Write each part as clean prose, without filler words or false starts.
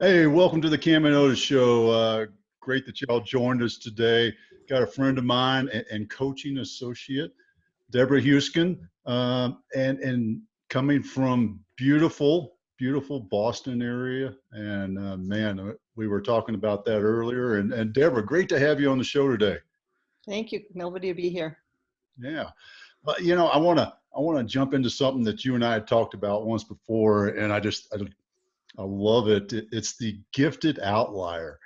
Hey, welcome to the Cam and Otis Show. Great that y'all joined us today. Got a friend of mine and coaching associate, Deborah Huisken, and coming from beautiful Boston area. And man, we were talking about that earlier. And Deborah, great to have you on the show today. Thank you. Nobody to be here. Yeah, but I wanna jump into something that you and I had talked about once before, and I love it. It's the gifted outlier.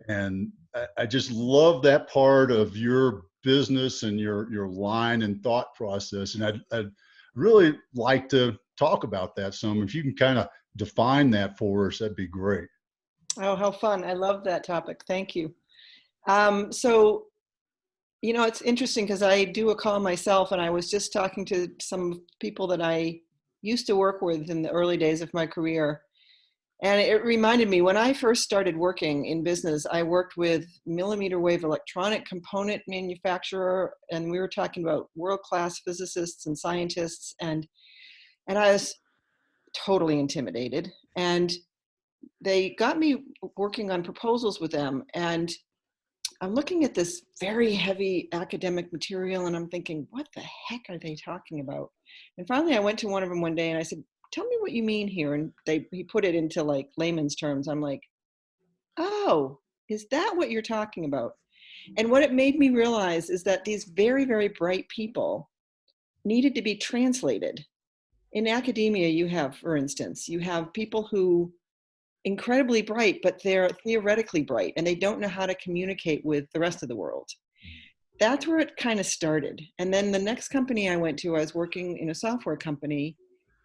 And I just love that part of your business and your line and thought process. And I'd really like to talk about that some. If you can kind of define that for us, that'd be great. Oh, how fun. I love that topic. Thank you. So, it's interesting because I do a call myself, and I was just talking to some people that I used to work with in the early days of my career. And it reminded me when I first started working in business, I worked with millimeter wave electronic component manufacturer, and we were talking about world-class physicists and scientists, and I was totally intimidated. And they got me working on proposals with them, and I'm looking at this very heavy academic material and I'm thinking, what the heck are they talking about? And finally I went to one of them one day and I said, tell me what you mean here. And he put it into like layman's terms. I'm like, oh, is that what you're talking about? And what it made me realize is that these very, very bright people needed to be translated. In academia, you have, for instance, you have people who incredibly bright, but they're theoretically bright and they don't know how to communicate with the rest of the world. That's where it kind of started. And then the next company I went to, I was working in a software company,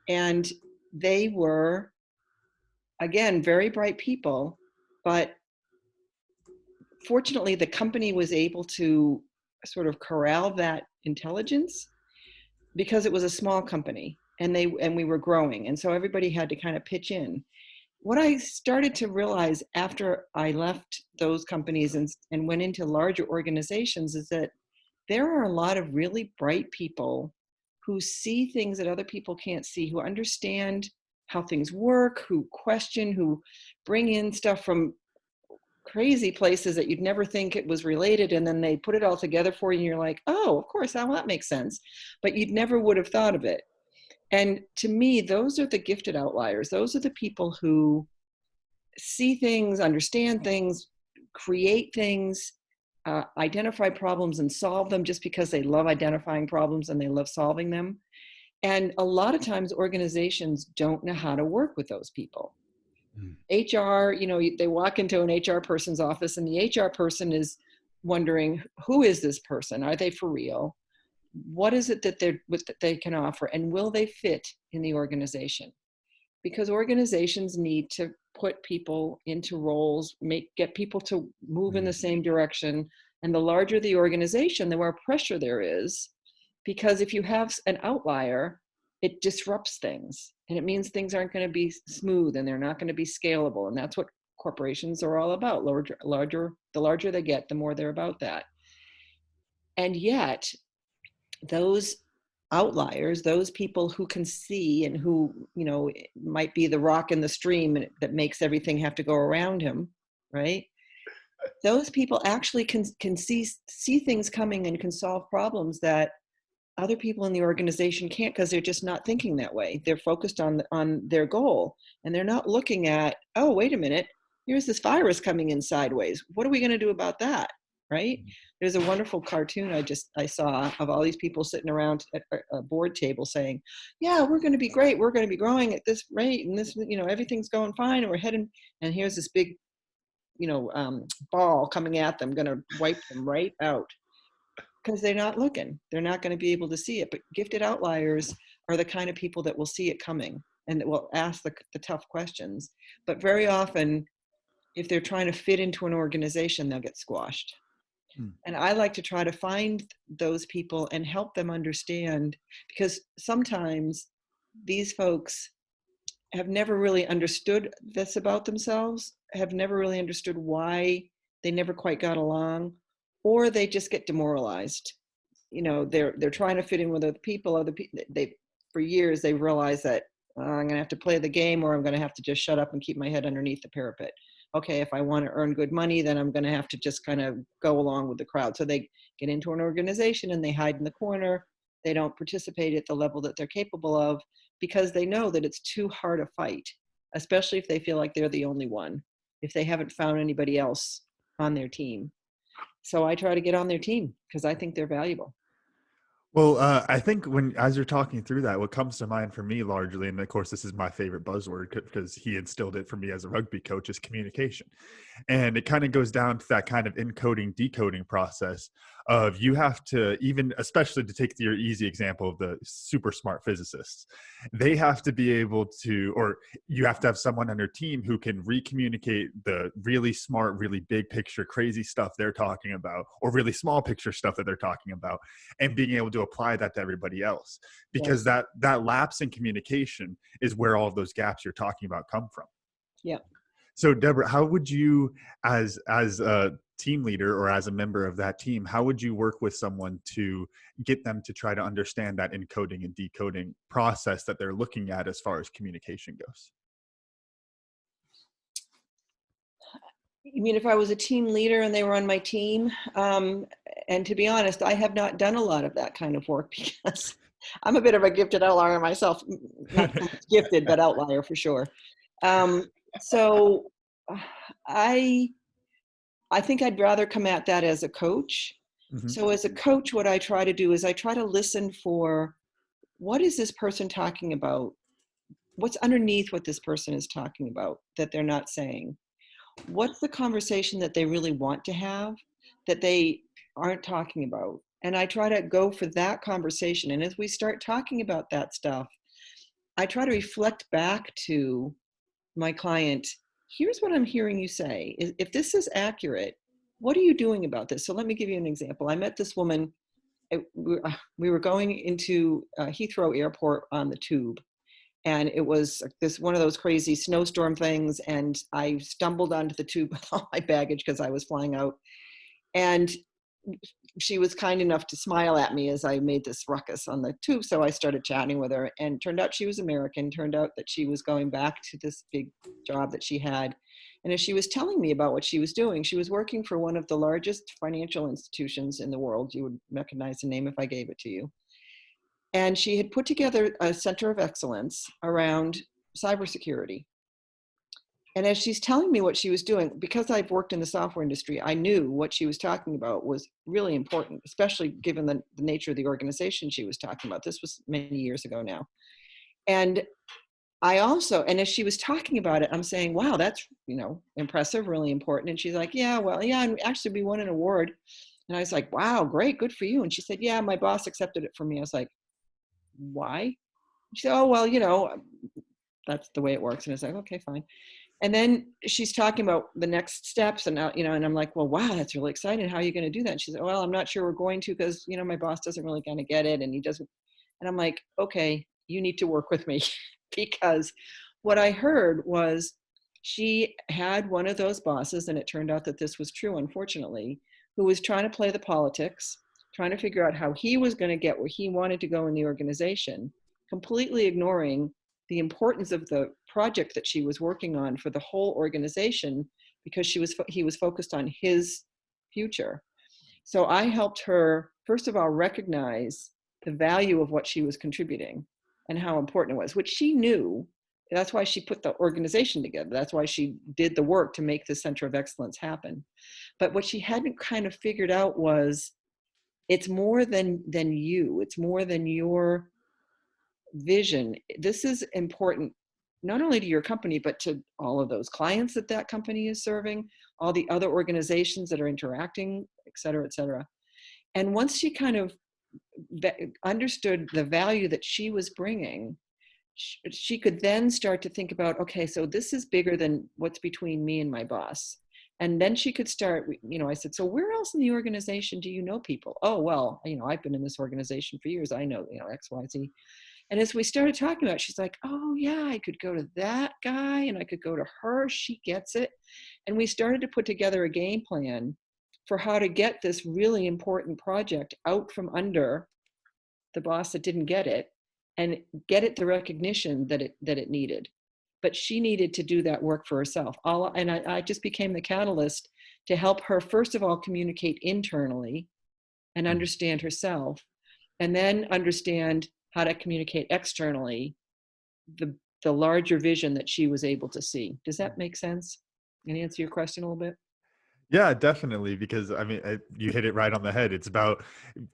and they were, again, very bright people, but fortunately the company was able to sort of corral that intelligence because it was a small company and we were growing. And so everybody had to kind of pitch in. What I started to realize after I left those companies and went into larger organizations is that there are a lot of really bright people who see things that other people can't see, who understand how things work, who question, who bring in stuff from crazy places that you'd never think it was related, and then they put it all together for you and you're like, oh, of course, well, that makes sense, but you'd never would have thought of it. And to me, those are the gifted outliers. Those are the people who see things, understand things, create things, identify problems and solve them just because they love identifying problems and they love solving them. And a lot of times organizations don't know how to work with those people. Mm. HR, they walk into an HR person's office and the HR person is wondering, who is this person? Are they for real? What is it that they can offer? And will they fit in the organization? Because organizations need to put people into roles, get people to move in the same direction. And the larger the organization, the more pressure there is. Because if you have an outlier, it disrupts things. And it means things aren't going to be smooth and they're not going to be scalable. And that's what corporations are all about. The larger they get, the more they're about that. And yet, those outliers, those people who can see and who, might be the rock in the stream that makes everything have to go around him, right? Those people actually can see things coming and can solve problems that other people in the organization can't, because they're just not thinking that way. They're focused on their goal, and they're not looking at, oh, wait a minute, here's this virus coming in sideways. What are we going to do about that? Right? There's a wonderful cartoon I saw of all these people sitting around at a board table saying, yeah, we're going to be great. We're going to be growing at this rate, and this, everything's going fine, and we're heading, and here's this big, ball coming at them, going to wipe them right out. Because they're not looking. They're not going to be able to see it. But gifted outliers are the kind of people that will see it coming and that will ask the tough questions. But very often, if they're trying to fit into an organization, they'll get squashed. And I like to try to find those people and help them understand, because sometimes these folks have never really understood this about themselves, have never really understood why they never quite got along, or they just get demoralized. They're trying to fit in with other people. They for years they realize that I'm going to have to play the game, or I'm going to have to just shut up and keep my head underneath the parapet. Okay, if I want to earn good money, then I'm going to have to just kind of go along with the crowd. So they get into an organization and they hide in the corner. They don't participate at the level that they're capable of because they know that it's too hard a fight, especially if they feel like they're the only one, if they haven't found anybody else on their team. So I try to get on their team because I think they're valuable. Well, I think as you're talking through that, what comes to mind for me largely, and of course this is my favorite buzzword because he instilled it for me as a rugby coach, is communication. And it kind of goes down to that kind of encoding, decoding process of you have to, even especially to take your easy example of the super smart physicists, they have to be able to, or you have to have someone on your team who can recommunicate the really smart, really big picture, crazy stuff they're talking about, or really small picture stuff that they're talking about, and being able to apply that to everybody else. Because Yes. that lapse in communication is where all of those gaps you're talking about come from. Yeah. So Deborah, how would you, as a team leader or as a member of that team, how would you work with someone to get them to try to understand that encoding and decoding process that they're looking at as far as communication goes? You mean if I was a team leader and they were on my team? And to be honest, I have not done a lot of that kind of work because I'm a bit of a gifted outlier myself. Not so much gifted, but outlier for sure. So I think I'd rather come at that as a coach. Mm-hmm. So as a coach, what I try to do is I try to listen for what is this person talking about? What's underneath what this person is talking about that they're not saying? What's the conversation that they really want to have that they aren't talking about? And I try to go for that conversation. And as we start talking about that stuff, I try to reflect back to my client, here's what I'm hearing you say. If this is accurate, what are you doing about this? So let me give you an example. I met this woman. We were going into Heathrow Airport on the tube. And it was this one of those crazy snowstorm things. And I stumbled onto the tube with all my baggage because I was flying out. And she was kind enough to smile at me as I made this ruckus on the tube. So I started chatting with her, and turned out she was American. Turned out that she was going back to this big job that she had. And as she was telling me about what she was doing, she was working for one of the largest financial institutions in the world. You would recognize the name if I gave it to you. And she had put together a center of excellence around cybersecurity. And as she's telling me what she was doing, because I've worked in the software industry, I knew what she was talking about was really important, especially given the nature of the organization she was talking about. This was many years ago now. And I also, and as she was talking about it, I'm saying, wow, that's, impressive, really important. And she's like, yeah, well, yeah, and actually we won an award. And I was like, wow, great, good for you. And she said, yeah, my boss accepted it for me. I was like, why? She said, oh, well, that's the way it works. And it's like, okay, fine. And then she's talking about the next steps, and and I'm like, well, wow, that's really exciting. How are you going to do that? And she said, well, I'm not sure we're going to, because, my boss doesn't really kind of get it, and he doesn't. And I'm like, okay, you need to work with me because what I heard was she had one of those bosses, and it turned out that this was true, unfortunately, who was trying to play the politics, trying to figure out how he was going to get where he wanted to go in the organization, completely ignoring the importance of the project that she was working on for the whole organization, because he was focused on his future. So I helped her, first of all, recognize the value of what she was contributing and how important it was, which she knew. That's why she put the organization together. That's why she did the work to make the Center of Excellence happen. But what she hadn't kind of figured out was it's more than you. It's more than your vision. This is important not only to your company, but to all of those clients that that company is serving, all the other organizations that are interacting, et cetera, et cetera. And once she kind of understood the value that she was bringing, she could then start to think about, okay, so this is bigger than what's between me and my boss. And then she could start, I said, so where else in the organization do you know people? Oh, well, I've been in this organization for years. I know, X, Y, Z. And as we started talking about it, she's like, oh yeah, I could go to that guy and I could go to her. She gets it. And we started to put together a game plan for how to get this really important project out from under the boss that didn't get it, and get it the recognition that it needed. But she needed to do that work for herself. I just became the catalyst to help her, first of all, communicate internally and understand herself, and then understand how to communicate externally the larger vision that she was able to see. Does that make sense? Can I answer your question a little bit? Yeah, definitely. Because I mean, you hit it right on the head. It's about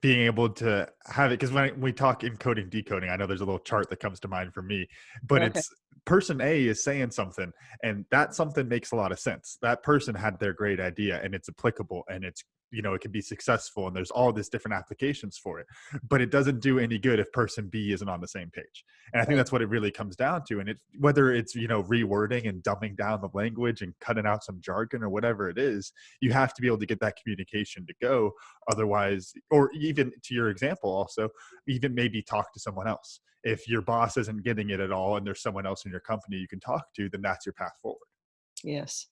being able to have it. Because when we talk encoding, decoding, I know there's a little chart that comes to mind for me, but Okay. it's person A is saying something, and that something makes a lot of sense. That person had their great idea, and it's applicable, and it's, it can be successful, and there's all these different applications for it. But it doesn't do any good if person B isn't on the same page. And I think Right. that's what it really comes down to. And whether it's, rewording and dumbing down the language and cutting out some jargon or whatever it is, you have to be able to get that communication to go. Otherwise, or even to your example also, even maybe talk to someone else. If your boss isn't getting it at all and there's someone else in your company you can talk to, then that's your path forward. Yes.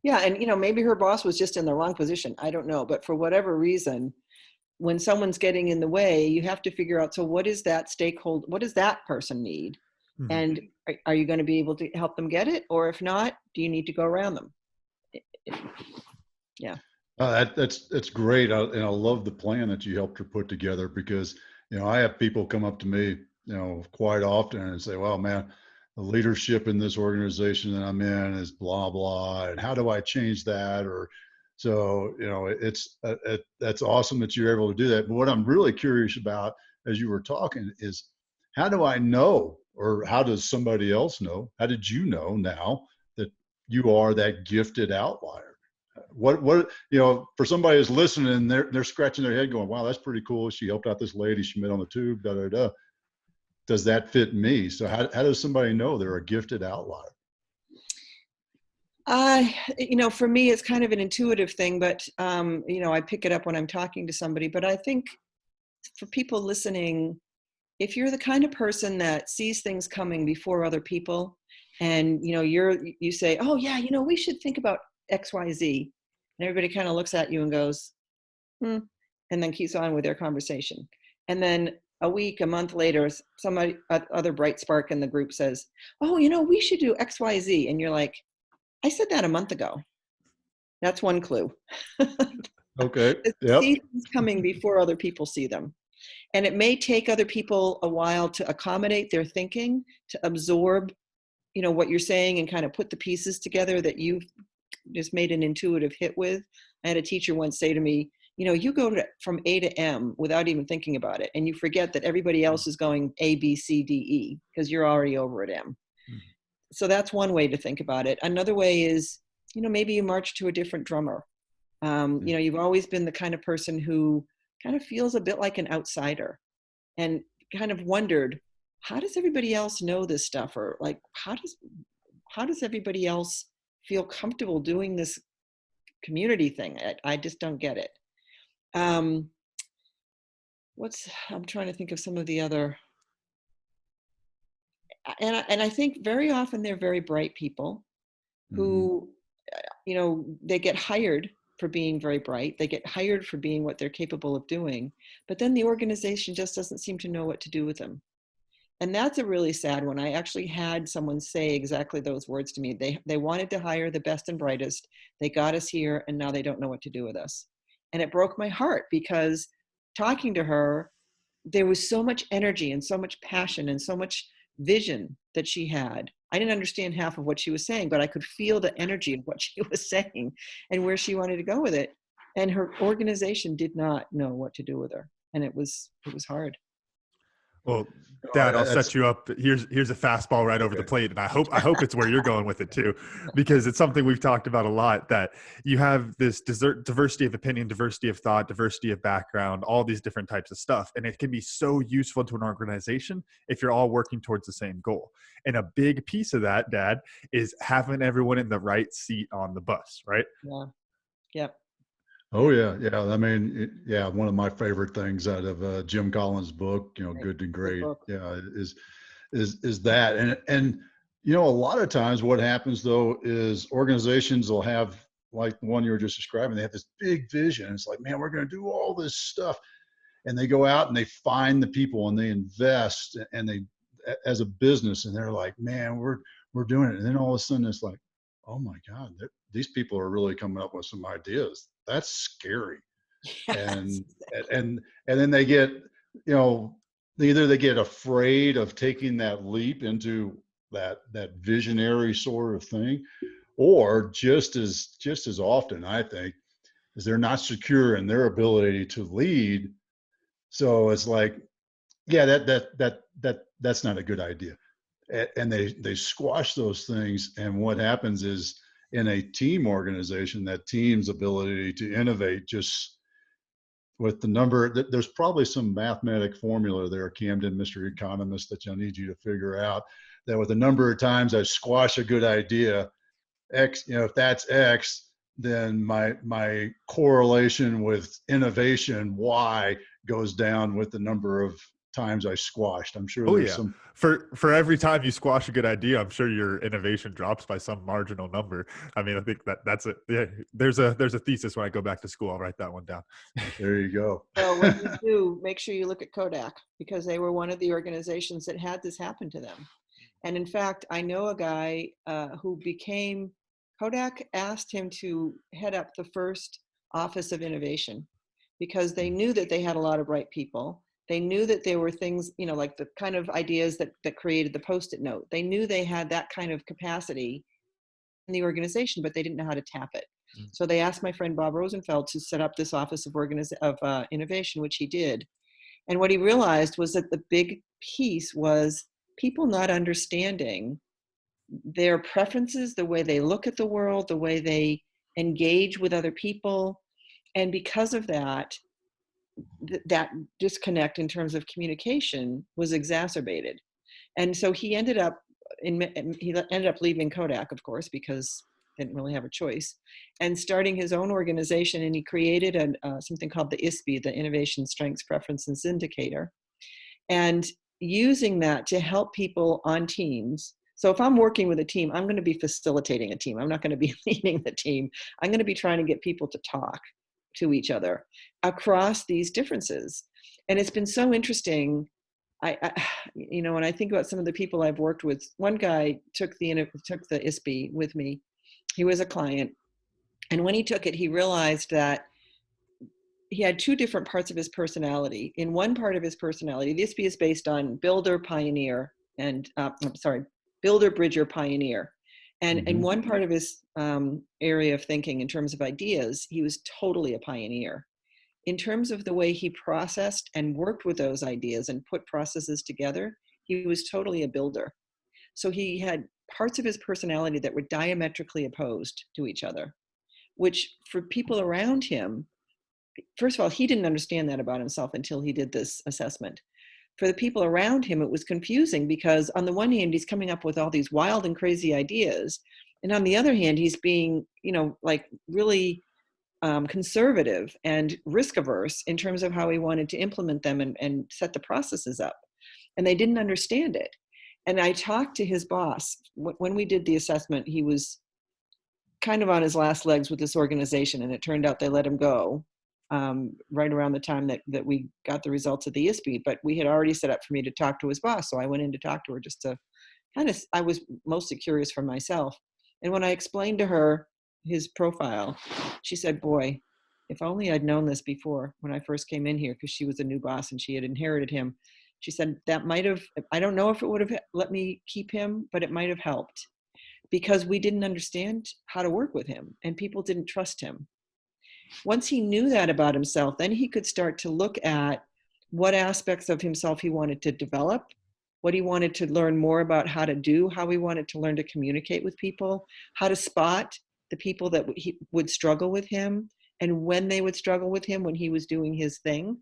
Yeah. And, maybe her boss was just in the wrong position. I don't know. But for whatever reason, when someone's getting in the way, you have to figure out, so what is that stakeholder, what does that person need? Mm-hmm. And are you going to be able to help them get it? Or if not, do you need to go around them? Yeah. That's great. And I love the plan that you helped her put together, because, I have people come up to me, quite often and say, well, man, the leadership in this organization that I'm in is blah, blah. And how do I change that? So, that's awesome that you're able to do that. But what I'm really curious about as you were talking is, how do I know, or how does somebody else know? How did you know now that you are that gifted outlier? What for somebody who's listening, they're scratching their head going, wow, that's pretty cool. She helped out this lady she met on the tube, da da da. Does that fit me? So how does somebody know they're a gifted outlier? For me, it's kind of an intuitive thing, but I pick it up when I'm talking to somebody. But I think for people listening, if you're the kind of person that sees things coming before other people, and you say, oh yeah, we should think about XYZ, and everybody kind of looks at you and goes, and then keeps on with their conversation. And then a week, a month later, somebody, other bright spark in the group says, oh, we should do XYZ. And you're like, I said that a month ago. That's one clue. Okay. See Yep. things coming before other people see them. And it may take other people a while to accommodate their thinking, to absorb, what you're saying, and kind of put the pieces together that you've just made an intuitive hit with. I had a teacher once say to me, you go from A to M without even thinking about it, and you forget that everybody else is going A, B, C, D, E, because you're already over at M. Mm-hmm. So that's one way to think about it. Another way is, maybe you march to a different drummer. You've always been the kind of person who kind of feels a bit like an outsider, and kind of wondered, how does everybody else know this stuff? Or like, how does everybody else feel comfortable doing this community thing? I just don't get it. I'm trying to think of some of the other, and I think very often they're very bright people who, they get hired for being very bright. They get hired for being what they're capable of doing, but then the organization just doesn't seem to know what to do with them. And that's a really sad one. I actually had someone say exactly those words to me. They wanted to hire the best and brightest. They got us here, and now they don't know what to do with us. And it broke my heart, because talking to her, there was so much energy and so much passion and so much vision that she had. I didn't understand half of what she was saying, but I could feel the energy of what she was saying and where she wanted to go with it. And her organization did not know what to do with her. And it was hard. Well, Dad, I'll set you up. Here's a fastball right over the plate, and I hope it's where you're going with it too, because it's something we've talked about a lot. That you have this diversity of opinion, diversity of thought, diversity of background, all these different types of stuff, and it can be so useful to an organization if you're all working towards the same goal. And a big piece of that, Dad, is having everyone in the right seat on the bus, right? Yeah. Yep. Oh yeah, yeah. I mean, yeah. One of my favorite things out of Jim Collins' book, Good to Great, yeah, is that. And a lot of times what happens though is organizations will have, like the one you were just describing, they have this big vision. It's like, man, we're going to do all this stuff, and they go out and they find the people and they invest and they, as a business, and they're like, man, we're doing it. And then all of a sudden it's like, oh my God, these people are really coming up with some ideas. That's scary. Yes. And and then they get, you know, either they get afraid of taking that leap into that visionary sort of thing, or just as often, I think, is they're not secure in their ability to lead. So it's like, yeah, that's not a good idea. And they squash those things. And what happens is, in a team organization, that team's ability to innovate, just with the number, there's probably some mathematic formula there, Camden, Mr. Economist, that I need you to figure out, that with the number of times I squash a good idea, X, you know, if that's X, then my correlation with innovation, Y, goes down with the number of times I squashed. I'm sure Oh there's yeah. some. For every time you squash a good idea, I'm sure your innovation drops by some marginal number. I mean, I think that's it. Yeah, there's a thesis when I go back to school. I'll write that one down. There you go. So when you do, make sure you look at Kodak, because they were one of the organizations that had this happen to them. And in fact, I know a guy who became, Kodak asked him to head up the first Office of Innovation, because they knew that they had a lot of bright people. They knew that there were things, you know, like the kind of ideas that created the Post-it note. They knew they had that kind of capacity in the organization, but they didn't know how to tap it. So they asked my friend Bob Rosenfeld to set up this Office of Innovation, which he did. And what he realized was that the big piece was people not understanding their preferences, the way they look at the world, the way they engage with other people. And because of that, that disconnect in terms of communication was exacerbated. And so he ended up leaving Kodak, of course, because he didn't really have a choice, and starting his own organization. And he created something called the ISPI, the Innovation Strengths Preferences Indicator, and using that to help people on teams. So if I'm working with a team, I'm going to be facilitating a team. I'm not going to be leading the team. I'm going to be trying to get people to talk to each other across these differences. And it's been so interesting. You know, when I think about some of the people I've worked with, one guy took the ISPI with me. He was a client. And when he took it, he realized that he had two different parts of his personality. In one part of his personality, the ISPI is based on builder, pioneer, and builder, bridger, pioneer. And in one part of his area of thinking, in terms of ideas, he was totally a pioneer. In terms of the way he processed and worked with those ideas and put processes together, he was totally a builder. So he had parts of his personality that were diametrically opposed to each other, which for people around him, first of all, he didn't understand that about himself until he did this assessment. For the people around him, it was confusing, because on the one hand, he's coming up with all these wild and crazy ideas. And on the other hand, he's being, you know, like really conservative and risk averse in terms of how he wanted to implement them and set the processes up. And they didn't understand it. And I talked to his boss. When we did the assessment, he was kind of on his last legs with this organization, and it turned out they let him go right around the time that we got the results of the ISPI. But we had already set up for me to talk to his boss. So I went in to talk to her just to I was mostly curious for myself. And when I explained to her his profile, she said, boy, if only I'd known this before when I first came in here, because she was a new boss and she had inherited him. She said that might have, I don't know if it would have let me keep him, but it might have helped, because we didn't understand how to work with him and people didn't trust him. Once he knew that about himself, then he could start to look at what aspects of himself he wanted to develop, what he wanted to learn more about how to do, how he wanted to learn to communicate with people, how to spot the people that he would struggle with him, and when they would struggle with him when he was doing his thing.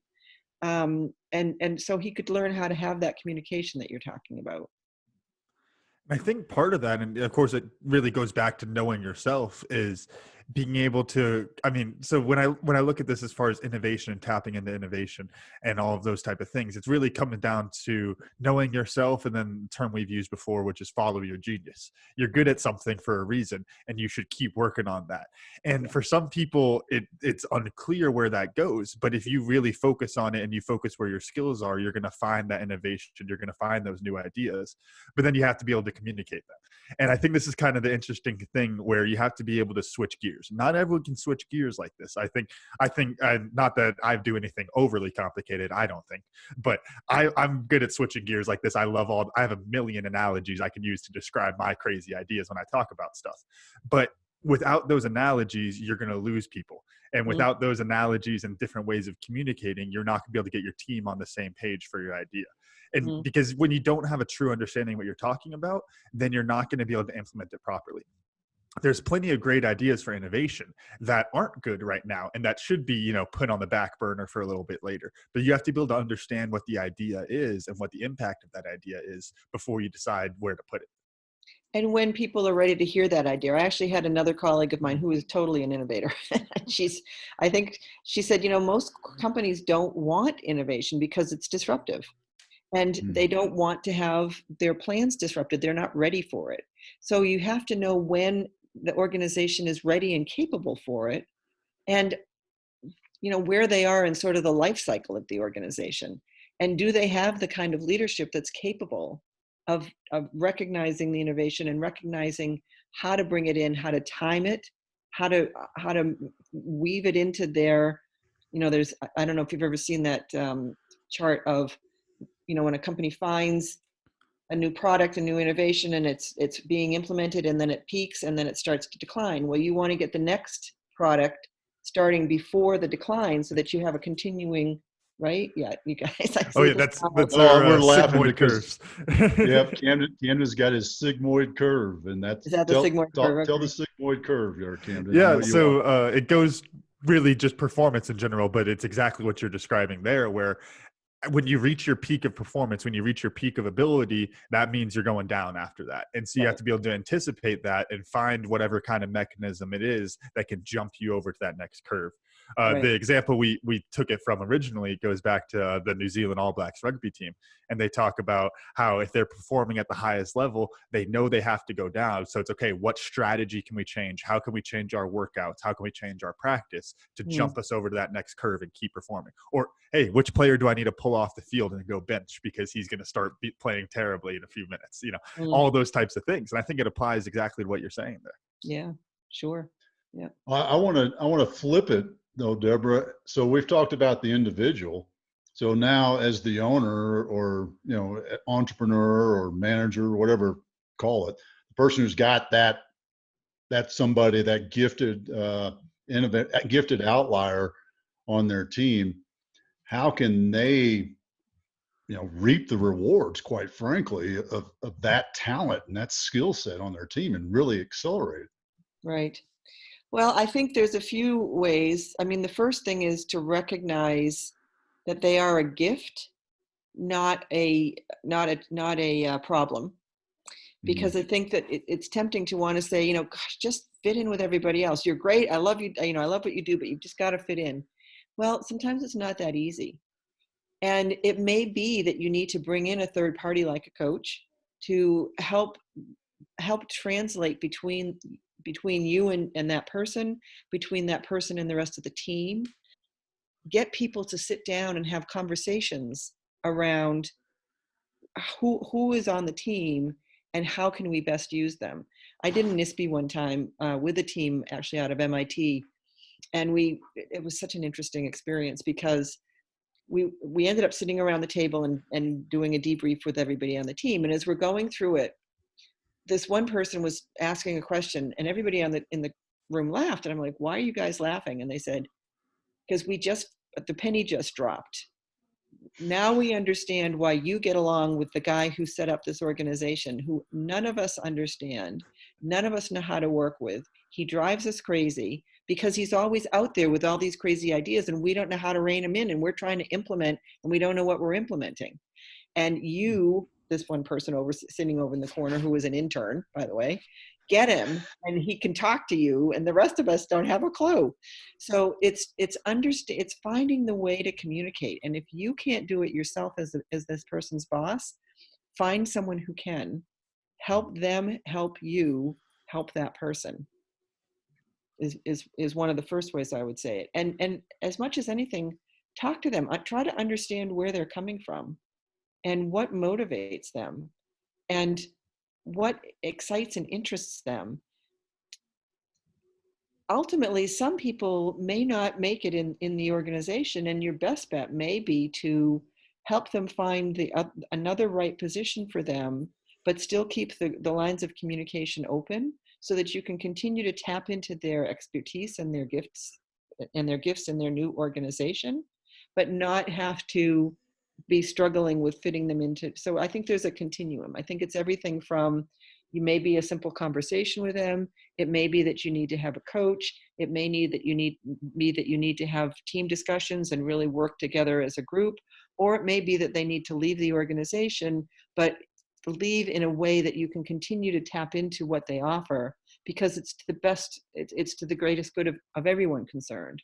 And so he could learn how to have that communication that you're talking about. I think part of that, and of course it really goes back to knowing yourself, is being able to, I mean, so when I look at this as far as innovation and tapping into innovation and all of those type of things, it's really coming down to knowing yourself, and then the term we've used before, which is follow your genius. You're good at something for a reason, and you should keep working on that. And for some people, it's unclear where that goes. But if you really focus on it and you focus where your skills are, you're going to find that innovation. You're going to find those new ideas. But then you have to be able to communicate them. And I think this is kind of the interesting thing, where you have to be able to switch gears. Not everyone can switch gears like this. I think not that I do anything overly complicated, I don't think, but I'm good at switching gears like this. I have a million analogies I can use to describe my crazy ideas when I talk about stuff. But without those analogies, you're going to lose people. And without those analogies and different ways of communicating, you're not going to be able to get your team on the same page for your idea. And because when you don't have a true understanding of what you're talking about, then you're not going to be able to implement it properly. There's plenty of great ideas for innovation that aren't good right now, and that should be, put on the back burner for a little bit later. But you have to be able to understand what the idea is and what the impact of that idea is before you decide where to put it. And when people are ready to hear that idea, I actually had another colleague of mine who is totally an innovator. I think she said, most companies don't want innovation because it's disruptive. And they don't want to have their plans disrupted. They're not ready for it. So you have to know when the organization is ready and capable for it, and where they are in sort of the life cycle of the organization. And do they have the kind of leadership that's capable of recognizing the innovation and recognizing how to bring it in, how to time it, how to weave it into their, I don't know if you've ever seen that chart of, when a company finds a new product, a new innovation, and it's being implemented, and then it peaks and then it starts to decline. Well, you want to get the next product starting before the decline so that you have a continuing, right? Yeah, you guys. That's our we're laughing sigmoid because curves. yep, Camden's got his sigmoid curve, and that's Is that the sigmoid curve? Tell the sigmoid curve here, Camden. Yeah, so it goes really just performance in general, but it's exactly what you're describing there, where when you reach your peak of performance, when you reach your peak of ability, that means you're going down after that. And so you have to be able to anticipate that and find whatever kind of mechanism it is that can jump you over to that next curve. The example we took it from originally goes back to the New Zealand All Blacks rugby team. And they talk about how if they're performing at the highest level, they know they have to go down. So it's okay, what strategy can we change? How can we change our workouts? How can we change our practice to jump us over to that next curve and keep performing? Or, hey, which player do I need to pull off the field and go bench because he's going to start playing terribly in a few minutes? All those types of things. And I think it applies exactly to what you're saying there. Yeah, sure. Yeah. I want to flip it though, Deborah. So we've talked about the individual. So now as the owner or, entrepreneur or manager, or whatever, call it, the person who's got that somebody, that gifted, gifted outlier on their team, how can they, reap the rewards, quite frankly, of that talent and that skill set on their team and really accelerate it? Right. Well, I think there's a few ways. I mean, the first thing is to recognize that they are a gift, not a problem. Because I think that it's tempting to want to say, gosh, just fit in with everybody else. You're great. I love you. I love what you do, but you've just got to fit in. Well, sometimes it's not that easy. And it may be that you need to bring in a third party like a coach to help translate between you and that person, between that person and the rest of the team. Get people to sit down and have conversations around who is on the team and how can we best use them. I did an ISPE one time with a team actually out of MIT, and it was such an interesting experience because we ended up sitting around the table and doing a debrief with everybody on the team. And as we're going through it, this one person was asking a question, and everybody in the room laughed. And I'm like, why are you guys laughing? And they said, because the penny just dropped. Now we understand why you get along with the guy who set up this organization, who none of us understand. None of us know how to work with. He drives us crazy because he's always out there with all these crazy ideas, and we don't know how to rein him in, and we're trying to implement, and we don't know what we're implementing. And this one person sitting over in the corner, who was an intern, by the way, get him and he can talk to you, and the rest of us don't have a clue. So it's finding the way to communicate. And if you can't do it yourself as this person's boss, find someone who can. Help them help you help that person is one of the first ways I would say it. And as much as anything, talk to them. I try to understand where they're coming from and what motivates them and what excites and interests them. Ultimately, some people may not make it in the organization, and your best bet may be to help them find another right position for them, but still keep the lines of communication open so that you can continue to tap into their expertise and their gifts in their new organization, but not have to be struggling with fitting them into. So I think there's a continuum. I think it's everything from, you may be a simple conversation with them. It may be that you need to have a coach. It may need that you need to have team discussions and really work together as a group. Or it may be that they need to leave the organization, but leave in a way that you can continue to tap into what they offer, because it's to the best, it's to the greatest good of everyone concerned.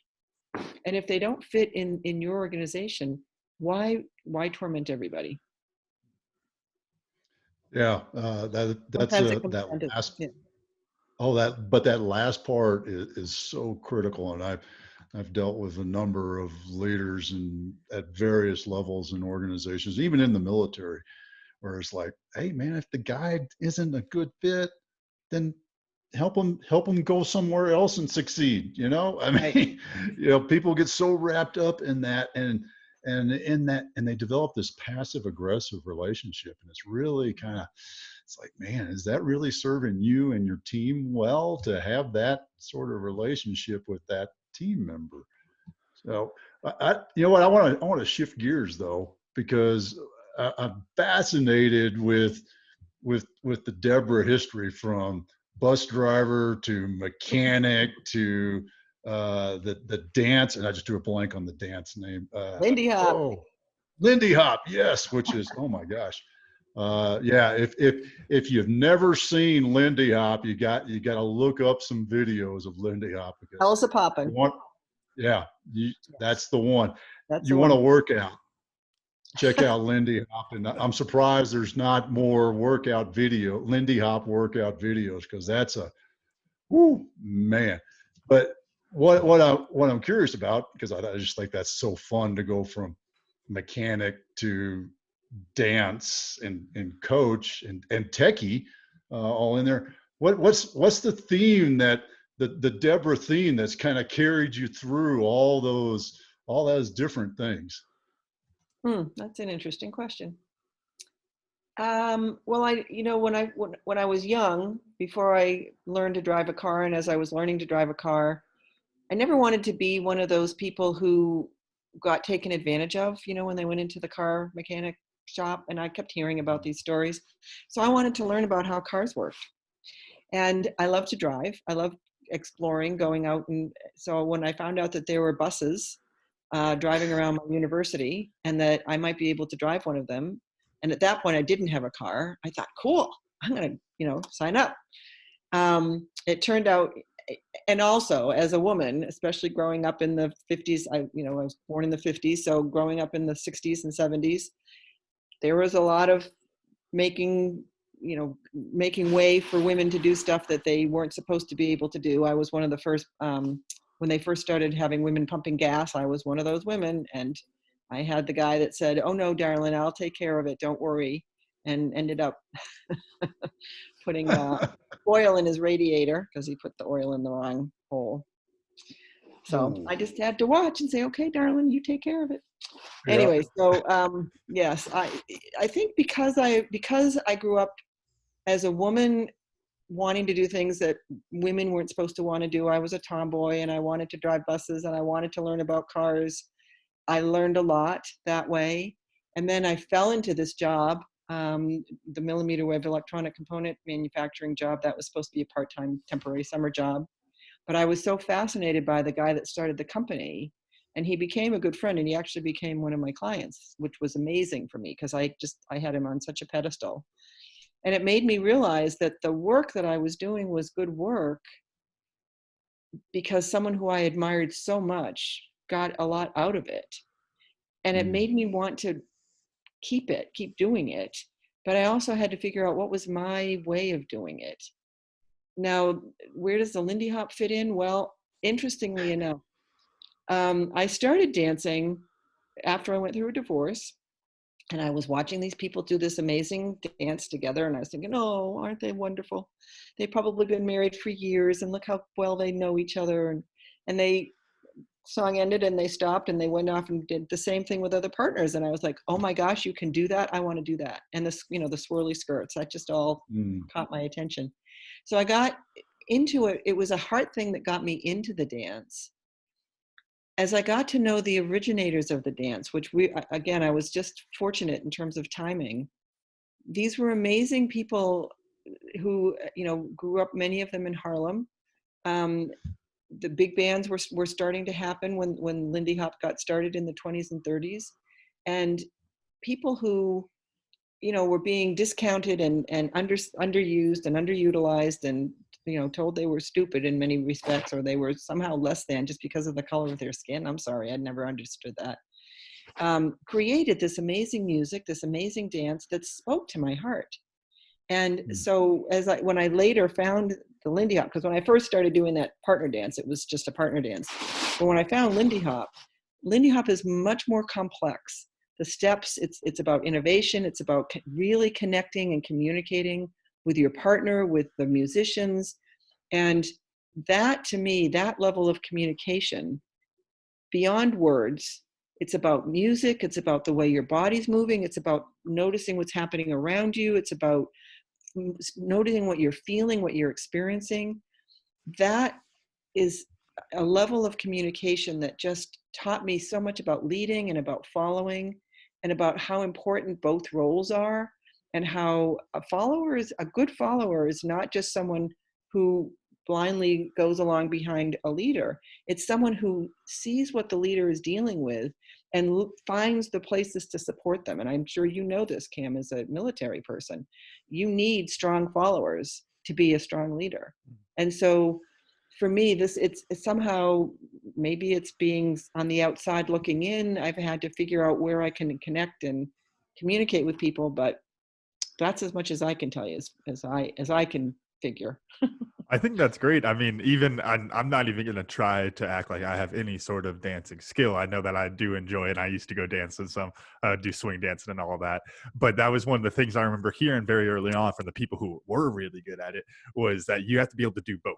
And if they don't fit in your organization, why torment everybody? Yeah, that's Sometimes it comes that down to, last. yeah. Oh, that last part is so critical, and I've dealt with a number of leaders and at various levels in organizations, even in the military, where it's like, hey man, if the guy isn't a good fit, then help him go somewhere else and succeed. I Right. mean, people get so wrapped up in that, and they develop this passive aggressive relationship, and it's really it's like, man, is that really serving you and your team well to have that sort of relationship with that team member? So you know what, I want to shift gears though, because I'm fascinated with the Deborah history, from bus driver to mechanic to the dance, and I just drew a blank on the dance name. Lindy Hop. Lindy Hop, yes, which is, oh my gosh, yeah. If you've never seen Lindy Hop, you got to look up some videos of Lindy Hop, because Hell's a you poppin'. want, yeah, that's the one. That's the You want to one. work out, check out Lindy Hop. And I'm surprised there's not more Lindy Hop workout videos, because that's whoo, man. But what I'm curious about, because I just think that's so fun to go from mechanic to dance and coach and techie, all in there. What's the theme the Deborah theme that's kind of carried you through all those different things? That's an interesting question. Well, when I was young, before I learned to drive a car, and as I was learning to drive a car, I never wanted to be one of those people who got taken advantage of, when they went into the car mechanic shop, and I kept hearing about these stories. So I wanted to learn about how cars worked. And I love to drive. I love exploring, going out. And so when I found out that there were buses driving around my university and that I might be able to drive one of them, and at that point I didn't have a car, I thought, cool, I'm going to, sign up. It turned out, and also as a woman, especially growing up in the 50s, I was born in the 50s. So growing up in the 60s and 70s, there was a lot of making way for women to do stuff that they weren't supposed to be able to do. I was one of the first, when they first started having women pumping gas, I was one of those women. And I had the guy that said, oh no, darling, I'll take care of it, don't worry. And ended up putting oil in his radiator because he put the oil in the wrong hole. So Ooh. I just had to watch and say, okay, darling, you take care of it. Yeah. Anyway, so yes, I think because I grew up as a woman wanting to do things that women weren't supposed to want to do. I was a tomboy and I wanted to drive buses and I wanted to learn about cars. I learned a lot that way. And then I fell into this job, the millimeter wave electronic component manufacturing job that was supposed to be a part-time temporary summer job. But I was so fascinated by the guy that started the company, and he became a good friend, and he actually became one of my clients, which was amazing for me because I had him on such a pedestal. And it made me realize that the work that I was doing was good work because someone who I admired so much got a lot out of it. And it made me want to keep doing it. But I also had to figure out what was my way of doing it. Now, where does the Lindy Hop fit in? Well, interestingly enough, I started dancing after I went through a divorce, and I was watching these people do this amazing dance together, and I was thinking, oh, aren't they wonderful? They've probably been married for years, and look how well they know each other. And they song ended and they stopped and they went off and did the same thing with other partners. And I was like, oh my gosh, you can do that. I want to do that. And this, the swirly skirts, that just all caught my attention. So I got into it. It was a heart thing that got me into the dance. As I got to know the originators of the dance, which I was just fortunate in terms of timing. These were amazing people who, grew up, many of them in Harlem. The big bands were starting to happen when Lindy Hop got started in the 20s and 30s. And people who, were being discounted and underused and underutilized and, told they were stupid in many respects, or they were somehow less than just because of the color of their skin. I'm sorry, I'd never understood that. Created this amazing music, this amazing dance that spoke to my heart. And so when I later found the Lindy Hop, because when I first started doing that partner dance, it was just a partner dance. But when I found Lindy Hop is much more complex. The steps, it's about innovation. It's about really connecting and communicating with your partner, with the musicians. And that, to me, that level of communication beyond words, it's about music. It's about the way your body's moving. It's about noticing what's happening around you. It's about noticing what you're feeling, what you're experiencing. That is a level of communication that just taught me so much about leading and about following and about how important both roles are, and how a good follower is not just someone who blindly goes along behind a leader. It's someone who sees what the leader is dealing with and finds the places to support them. And I'm sure you know this, Cam, as a military person. You need strong followers to be a strong leader. And so for me, it's somehow, maybe it's being on the outside looking in. I've had to figure out where I can connect and communicate with people, but that's as much as I can tell you, as I can figure. I think that's great. I mean, I'm not even going to try to act like I have any sort of dancing skill. I know that I do enjoy it. I used to go dance and do swing dancing and all that. But that was one of the things I remember hearing very early on from the people who were really good at it, was that you have to be able to do both.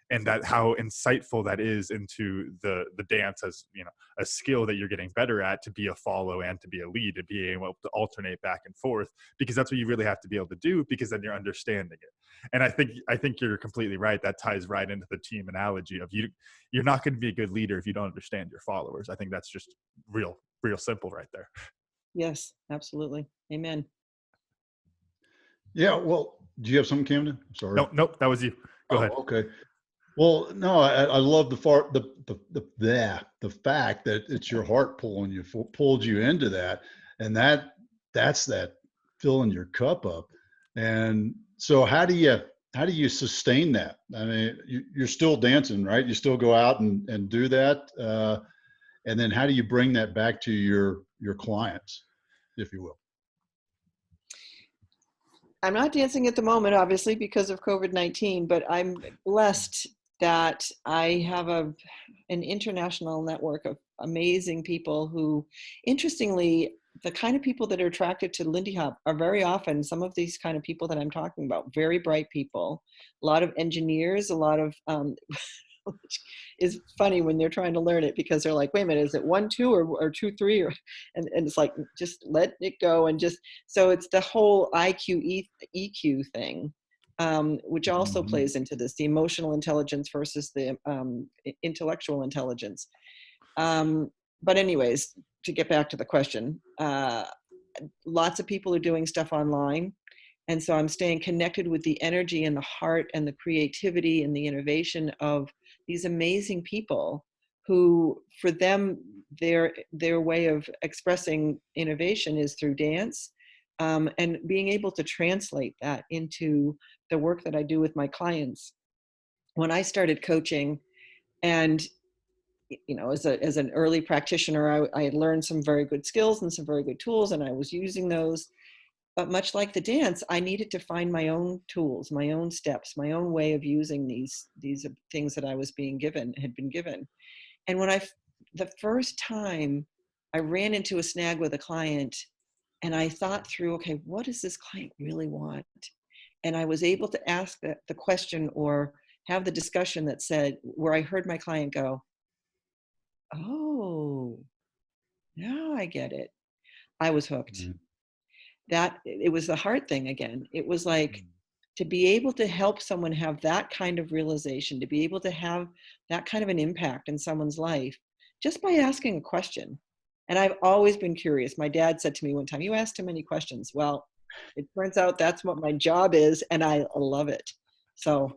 And that how insightful that is into the dance as, a skill that you're getting better at, to be a follow and to be a lead, and be able to alternate back and forth, because that's what you really have to be able to do, because then you're understanding it. And I think you're completely right. That ties right into the team analogy of you're not going to be a good leader if you don't understand your followers. I think that's just real simple right there. Yes, absolutely. Amen. Yeah. Well, do you have something, Camden? Sorry. Nope. That was you. Go ahead. Okay. Well, no, I love the fact that it's your heart pulled you into that, and that's that filling your cup up. And so how do you sustain that? I mean, you're still dancing, right? You still go out and do that, and then how do you bring that back to your clients, if you will? I'm not dancing at the moment, obviously, because of COVID-19, but I'm blessed that I have an international network of amazing people who, interestingly, the kind of people that are attracted to Lindy Hop are very often some of these kind of people that I'm talking about, very bright people, a lot of engineers, a lot of, which is funny when they're trying to learn it, because they're like, wait a minute, is it 1, 2 or 2, 3? And it's like, just let it go. And so it's the whole IQ, EQ thing. Which also plays into this, the emotional intelligence versus the intellectual intelligence. But anyways, to get back to the question, lots of people are doing stuff online. And so I'm staying connected with the energy and the heart and the creativity and the innovation of these amazing people who, for them, their way of expressing innovation is through dance. and being able to translate that into the work that I do with my clients. When I started coaching, and as an early practitioner, I had learned some very good skills and some very good tools, and I was using those. But much like the dance, I needed to find my own tools, my own steps, my own way of using these things that I was had been given. And the first time I ran into a snag with a client, and I thought through, okay, what does this client really want? And I was able to ask the question or have the discussion that said, where I heard my client go, oh, now I get it. I was hooked. Mm. That it was the hard thing again. It was like to be able to help someone have that kind of realization, to be able to have that kind of an impact in someone's life just by asking a question. And I've always been curious. My dad said to me one time, "You ask too many questions." Well, it turns out that's what my job is, and I love it. So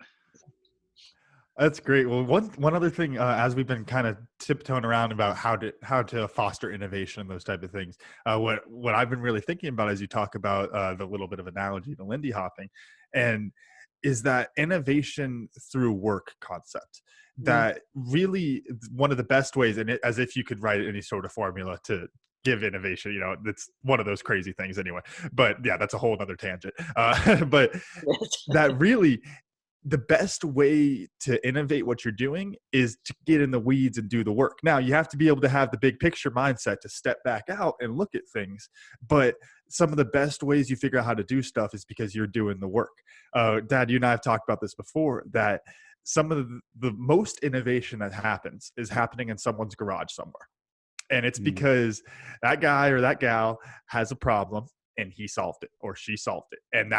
That's great. Well, one other thing, as we've been kind of tiptoeing around about how to foster innovation and those type of things, what I've been really thinking about as you talk about the little bit of analogy to Lindy hopping, and is that innovation through work concept. That really one of the best ways, and as if you could write any sort of formula to give innovation, it's one of those crazy things anyway. But yeah, that's a whole other tangent. But that really the best way to innovate what you're doing is to get in the weeds and do the work. Now, you have to be able to have the big picture mindset to step back out and look at things. But some of the best ways you figure out how to do stuff is because you're doing the work. Dad, you and I have talked about this before, that some of the most innovation that happens is happening in someone's garage somewhere. And it's because that guy or that gal has a problem and he solved it or she solved it. And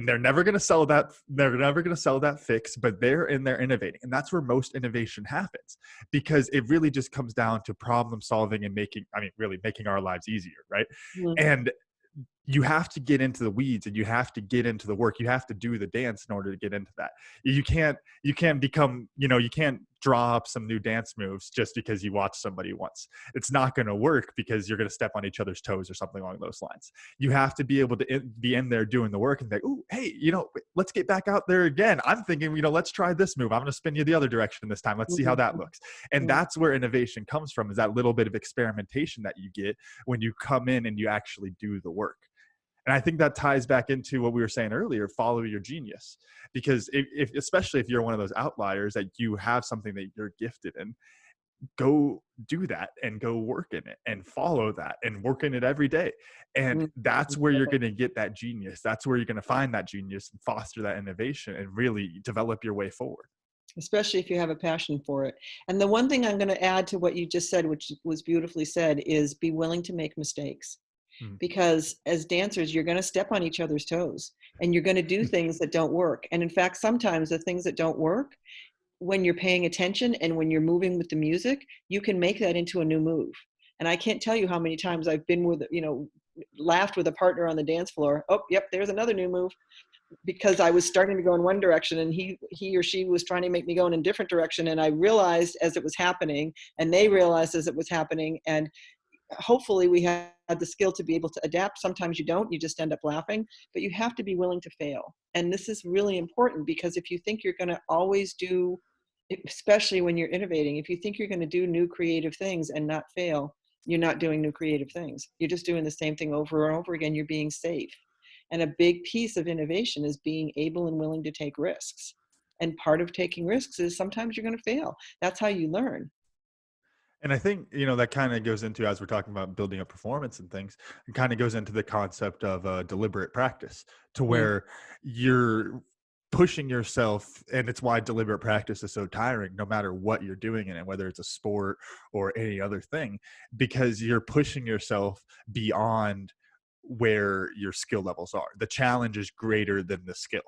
they're never going to sell that. They're never going to sell that fix, but they're in there innovating. And that's where most innovation happens, because it really just comes down to problem solving and really making our lives easier. Right. And you have to get into the weeds and you have to get into the work. You have to do the dance in order to get into that. You can't become, you can't draw up some new dance moves just because you watch somebody once. It's not going to work because you're going to step on each other's toes or something along those lines. You have to be able to be in there doing the work and think, oh, hey, let's get back out there again. I'm thinking, let's try this move. I'm going to spin you the other direction this time. Let's see how that looks. And that's where innovation comes from, is that little bit of experimentation that you get when you come in and you actually do the work. And I think that ties back into what we were saying earlier, follow your genius. Because especially if you're one of those outliers, that you have something that you're gifted in, go do that and go work in it and follow that and work in it every day. And that's where you're going to get that genius. That's where you're going to find that genius and foster that innovation and really develop your way forward. Especially if you have a passion for it. And the one thing I'm going to add to what you just said, which was beautifully said, is be willing to make mistakes. Because as dancers, you're going to step on each other's toes and you're going to do things that don't work. And in fact, sometimes the things that don't work, when you're paying attention and when you're moving with the music, you can make that into a new move. And I can't tell you how many times I've been laughed with a partner on the dance floor. Oh, yep, there's another new move. Because I was starting to go in one direction and he or she was trying to make me go in a different direction. And I realized as it was happening, and they realized as it was happening. And hopefully we had the skill to be able to adapt. Sometimes you don't, you just end up laughing, but you have to be willing to fail. And this is really important, because if you think you're going to always do, especially when you're innovating, if you think you're going to do new creative things and not fail, you're not doing new creative things. You're just doing the same thing over and over again. You're being safe. And a big piece of innovation is being able and willing to take risks. And part of taking risks is sometimes you're going to fail. That's how you learn. And I think, that kind of goes into, as we're talking about building up performance and things, it kind of goes into the concept of deliberate practice, to where you're pushing yourself. And it's why deliberate practice is so tiring, no matter what you're doing in it, whether it's a sport or any other thing, because you're pushing yourself beyond where your skill levels are. The challenge is greater than the skill.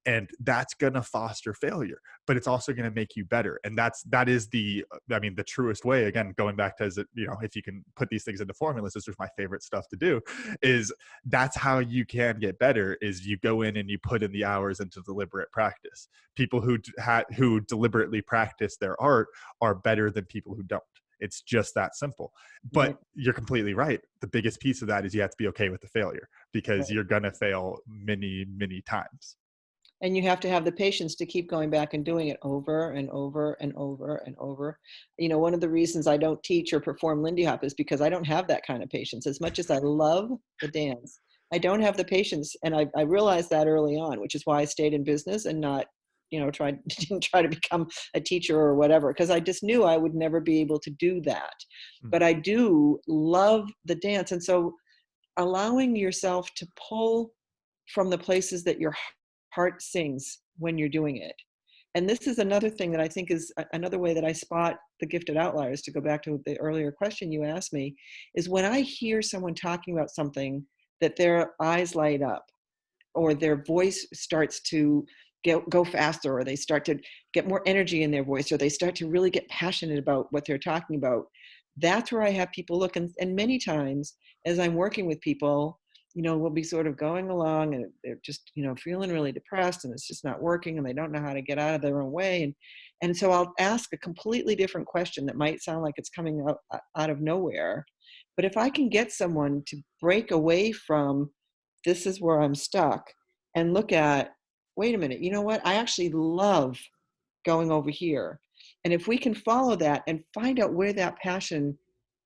And that's going to foster failure, but it's also going to make you better. And that is the truest way, again, going back to, if you can put these things into formulas, this is my favorite stuff to do, is that's how you can get better, is you go in and you put in the hours into deliberate practice. People who deliberately practice their art are better than people who don't. It's just that simple. But Right. you're completely right. The biggest piece of that is you have to be okay with the failure, because Right. you're going to fail many, many times. And you have to have the patience to keep going back and doing it over and over and over and over. You know, one of the reasons I don't teach or perform Lindy Hop is because I don't have that kind of patience. As much as I love the dance, I don't have the patience. And I realized that early on, which is why I stayed in business and not, you know, didn't try to become a teacher or whatever, because I just knew I would never be able to do that. Mm. But I do love the dance. And so allowing yourself to pull from the places that your heart sings when you're doing it. And this is another thing that I think is another way that I spot the gifted outliers, to go back to the earlier question you asked me, is when I hear someone talking about something that their eyes light up, or their voice starts to go faster, or they start to get more energy in their voice, or they start to really get passionate about what they're talking about. That's where I have people look. And many times as I'm working with people, you know, we'll be sort of going along and they're just, you know, feeling really depressed and it's just not working and they don't know how to get out of their own way. And so I'll ask a completely different question that might sound like it's coming out of nowhere. But if I can get someone to break away from, this is where I'm stuck, and look at, wait a minute, you know what? I actually love going over here. And if we can follow that and find out where that passion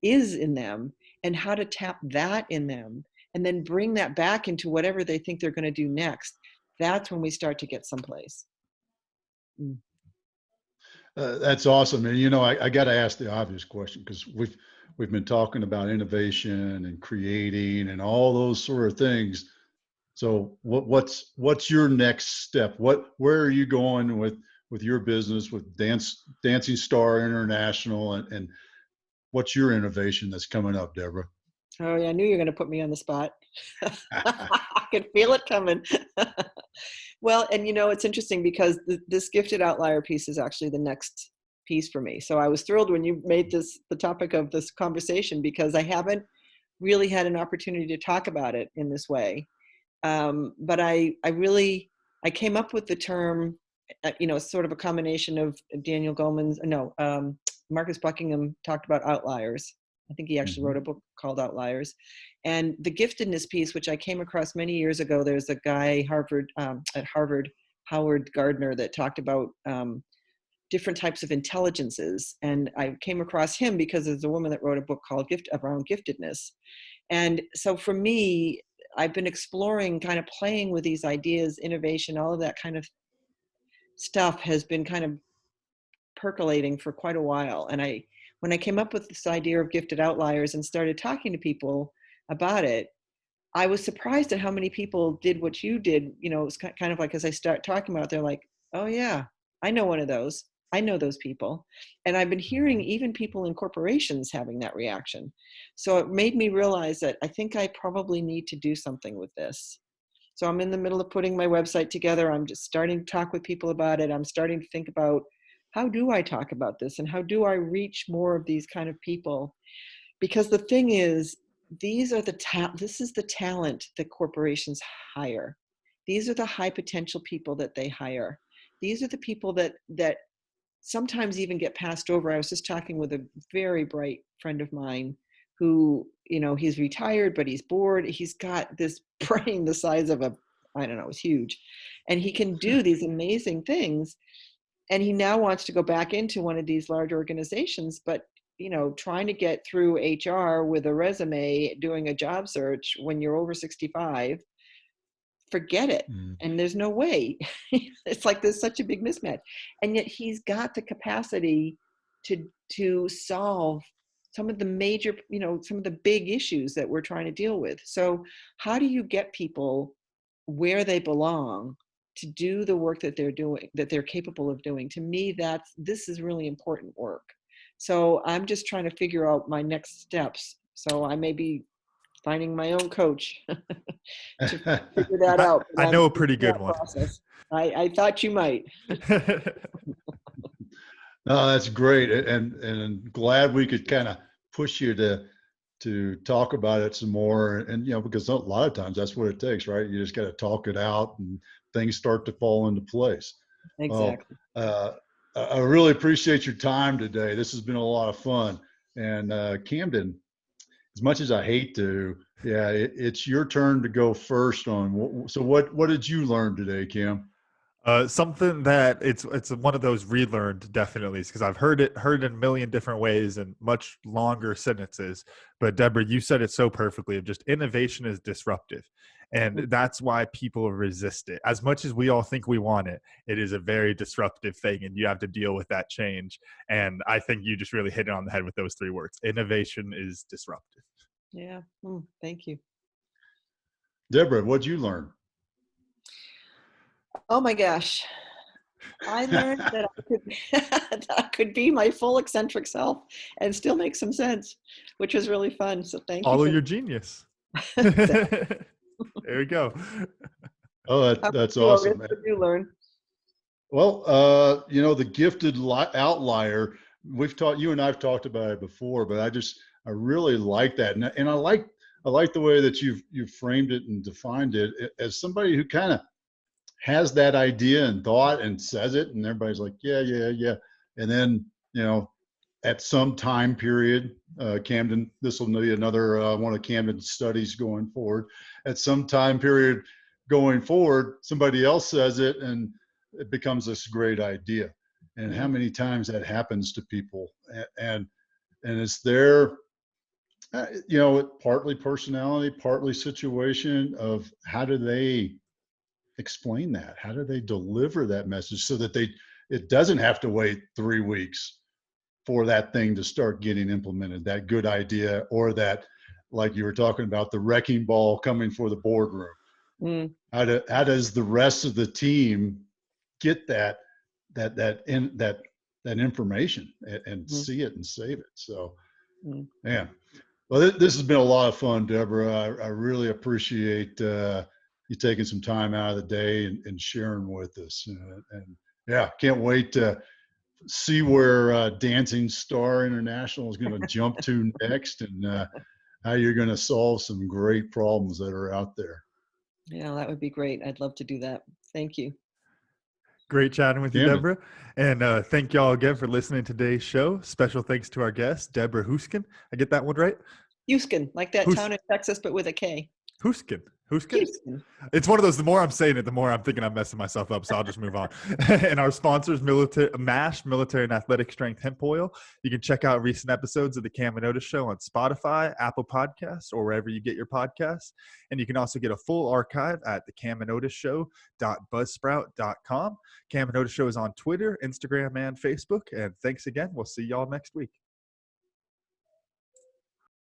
is in them and how to tap that in them, and then bring that back into whatever they think they're going to do next, that's when we start to get someplace. Mm. That's awesome. And you know, I got to ask the obvious question, because we've been talking about innovation and creating and all those sort of things. So what's your next step? Where are you going with your business, with Dancing Star International, and what's your innovation that's coming up, Deborah? Oh yeah, I knew you were going to put me on the spot. I could feel it coming. Well, and you know, it's interesting because this gifted outlier piece is actually the next piece for me. So I was thrilled when you made this the topic of this conversation, because I haven't really had an opportunity to talk about it in this way. But I came up with the term, you know, sort of a combination of Daniel Goleman's, no, Marcus Buckingham talked about outliers. I think he actually wrote Mhm. a book called Outliers. And the giftedness piece, which I came across many years ago, there's a guy at Harvard, Howard Gardner, that talked about different types of intelligences. And I came across him because there's a woman that wrote a book called around giftedness. And so for me, I've been exploring, kind of playing with these ideas, innovation, all of that kind of stuff has been kind of percolating for quite a while. And when I came up with this idea of gifted outliers and started talking to people about it, I was surprised at how many people did what you did. You know, it was kind of like, as I start talking about it, they're like, oh yeah, I know one of those. I know those people. And I've been hearing Mhm. even people in corporations having that reaction. So it made me realize that I think I probably need to do something with this. So I'm in the middle of putting my website together. I'm just starting to talk with people about it. I'm starting to think about, how do I talk about this and how do I reach more of these kind of people? Because the thing is, this is the talent that corporations hire. These are the high potential people that they hire. These are the people that sometimes even get passed over. I was just talking with a very bright friend of mine who, you know, he's retired, but he's bored. He's got this brain the size of I don't know, it's huge. And he can do these amazing things. And he now wants to go back into one of these large organizations, but you know, trying to get through HR with a resume, doing a job search when you're over 65, forget it. Mm. And there's no way. It's like there's such a big mismatch. And yet he's got the capacity to solve some of the major, you know, some of the big issues that we're trying to deal with. So how do you get people where they belong to do the work that they're doing, that they're capable of doing? To me, this is really important work. So I'm just trying to figure out my next steps. So I may be finding my own coach to figure that out. But I I'm know a in pretty good that one. process. I thought you might. No, that's great, and glad we could kind of push you to talk about it some more, and you know, because a lot of times that's what it takes, right? You just got to talk it out, and things start to fall into place. Well, Exactly. I really appreciate your time today. This has been a lot of fun, And Camden, as much as I hate to, yeah, it's your turn to go first on. So what did you learn today, Cam? Something that it's one of those relearned definitely because I've heard it in a million different ways and much longer sentences. But Deborah, you said it so perfectly. Of just innovation is disruptive, and that's why people resist it. As much as we all think we want it, it is a very disruptive thing, and you have to deal with that change. And I think you just really hit it on the head with those three words: innovation is disruptive. Yeah. Thank you. Deborah, what'd you learn? Oh my gosh. I learned that that I could be my full eccentric self and still make some sense, which was really fun. So thank you Follow for your genius. that. There we go. Oh, How about that's you, Otis? awesome, man. What did you learn? Well, the gifted outlier, you and I've talked about it before, but I really like that. And I like the way that you've framed it and defined it as somebody who kind of has that idea and thought and says it, and everybody's like, yeah, yeah, yeah. And then, at some time period, Camden, this will be another one of Camden's studies going forward. At some time period going forward, somebody else says it and it becomes this great idea. And how many times that happens to people, and it's their, partly personality, partly situation of how do they explain that? How do they deliver that message so that it doesn't have to wait 3 weeks for that thing to start getting implemented, that good idea, or that, like you were talking about, the wrecking ball coming for the boardroom. Mm. How does the rest of the team get that information and see it and save it? So, man, well, this has been a lot of fun, Deborah. I really appreciate you taking some time out of the day and sharing with us. And yeah, can't wait to see where Dancing Star International is going to jump to next, and how you're going to solve some great problems that are out there. Yeah, that would be great. I'd love to do that. Thank you. Great chatting with you, Camden. Deborah. And thank y'all again for listening to today's show. Special thanks to our guest, Deborah Huisken. I get that one right? Huisken, like that town in Texas, but with a K. Huisken. Huisken. It's one of those, the more I'm saying it, the more I'm thinking I'm messing myself up, so I'll just move on. And our sponsors, MASH, Military and Athletic Strength Hemp Oil. You can check out recent episodes of The Cam and Otis Show on Spotify, Apple Podcasts, or wherever you get your podcasts. And you can also get a full archive at thecamandotishow.buzzsprout.com. Cam and Otis Show is on Twitter, Instagram, and Facebook. And thanks again. We'll see y'all next week.